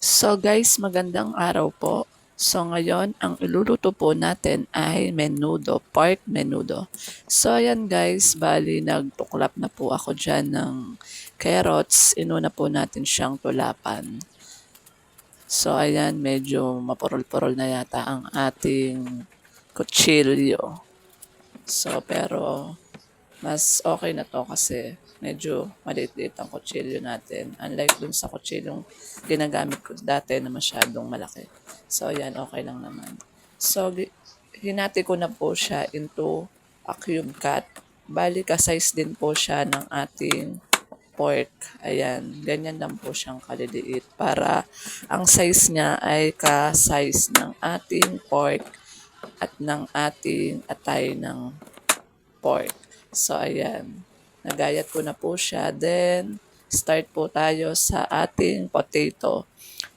So guys, magandang araw po. So ngayon, ang iluluto po natin ay menudo, pork menudo. So ayan guys, bali nagtuklap na po ako dyan ng carrots. Inuna po natin siyang tulapan. So ayan, medyo mapurol-purol na yata ang ating kutsilyo. So pero mas okay na to kasi medyo maliit-liit ang kutsilyo natin. Unlike dun sa kutsilyong ginagamit ko dati na masyadong malaki. So, yan, okay lang naman. So, hinati ko na po siya into a cube cut. Bali, ka-size din po siya ng ating pork. Ayan, ganyan lang po siyang kaliliit para ang size niya ay ka-size ng ating pork at ng ating atay ng pork. So, ayan. Nagayat ko na po siya. Then, start po tayo sa ating potato.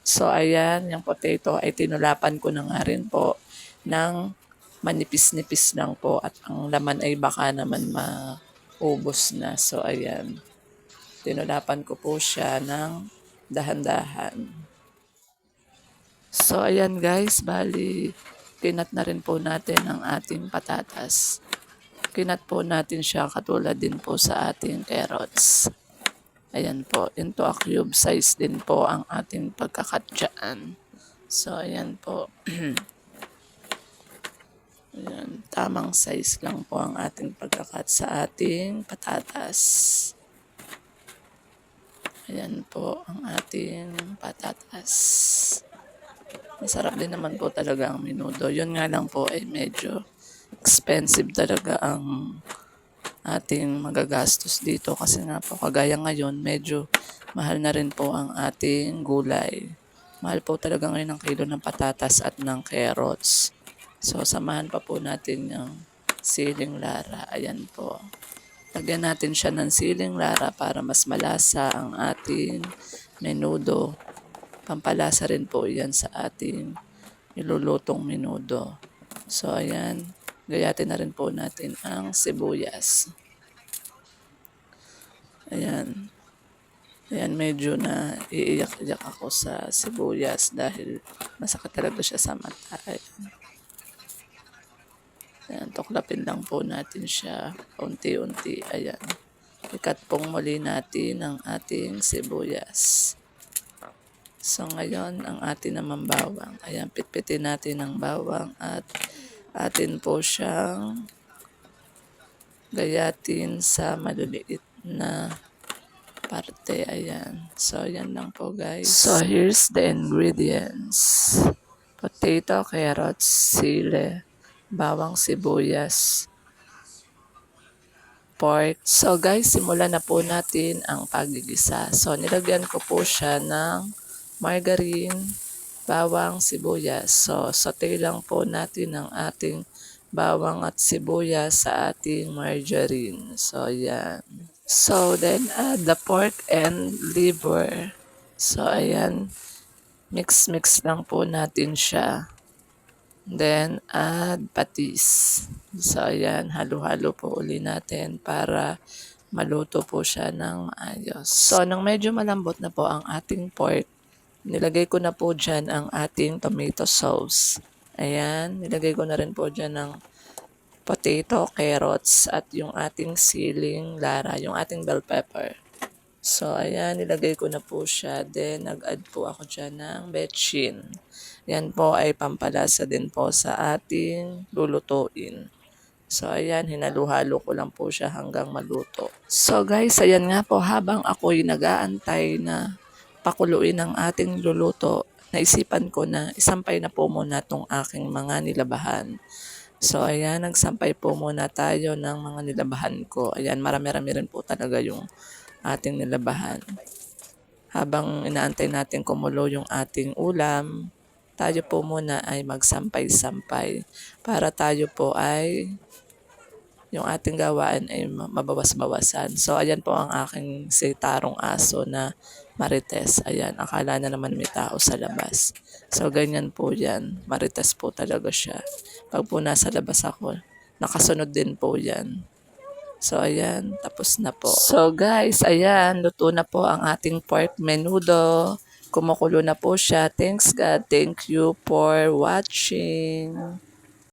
So, ayan. Yung potato ay tinulapan ko na nga rin po ng manipis-nipis lang po. At ang laman ay baka naman maubos na. So, ayan. Tinulapan ko po siya ng dahan-dahan. So, ayan guys. Bali, kinat na rin po natin ang ating patatas. Kinat po natin siya katulad din po sa ating carrots. Ayan po, into a cube size din po ang ating pagkakat dyan. So, ayan po. Ayan, tamang size lang po ang ating pagkakat sa ating patatas. Ayan po ang ating patatas. Masarap din naman po talaga ang menudo. Yun nga lang po ay medyo expensive talaga ang ating magagastos dito kasi nga po kagaya ngayon medyo mahal na rin po ang ating gulay. Mahal po talaga ngayon ang kilo ng patatas at ng carrots. So samahan pa po natin yung siling lara. Ayan po. Lagyan natin siya ng siling lara para mas malasa ang ating menudo. Pampalasa rin po yan sa ating nilulutong menudo. So ayan. Gayatin na rin po natin ang sibuyas. Ayan. Ayan, medyo na iiyak-iyak ako sa sibuyas dahil masakit talaga siya sa mata. Ayan, tuklapin lang po natin siya unti-unti. Ayan. Ikat pong muli natin ang ating sibuyas. So ngayon, ang atin naman bawang. Ayan, pitpitin natin ang bawang at atin po siyang gayatin sa maliliit na parte. Ayan. So, yan lang po guys. So, here's the ingredients. Potato, carrots, sile, bawang sibuyas, pork. So, guys, simulan na po natin ang paggigisa. So, nilagyan ko po siya ng margarine, bawang, sibuyas. So, saute lang po natin ang ating bawang at sibuyas sa ating margarine. So, yan. So, then add the pork and liver. So, ayan. Mix-mix lang po natin siya. Then, add patis. So, ayan. Halo-halo po uli natin para maluto po siya ng maayos. So, nang medyo malambot na po ang ating pork, nilagay ko na po dyan ang ating tomato sauce. Ayan, nilagay ko na rin po dyan ng potato, carrots, at yung ating siling lara, yung ating bell pepper. So, ayan, nilagay ko na po siya. Then, nag-add po ako dyan ng betchin. Yan po ay pampalasa din po sa ating lulutuin. So, ayan, hinaluhalo ko lang po siya hanggang maluto. So, guys, ayan nga po, habang ako'y nag-aantay na pakuluin ang ating luluto, naisipan ko na isampay na po muna itong aking mga nilabahan. So, ayan, nagsampay po muna tayo ng mga nilabahan ko. Ayan, marami-rami rin po talaga yung ating nilabahan. Habang inaantay natin kumulo yung ating ulam, tayo po muna ay magsampay-sampay para tayo po ay yung ating gawaan ay mabawas-bawasan. So, ayan po ang aking sitarong aso na Marites. Ayan, akala na naman may tao sa labas. So, ganyan po yan. Marites po talaga siya. Pag po nasa labas ako, nakasunod din po yan. So, ayan, tapos na po. So, guys, ayan, luto na po ang ating pork menudo. kumukulo na po siya. Thanks God. Thank you for watching.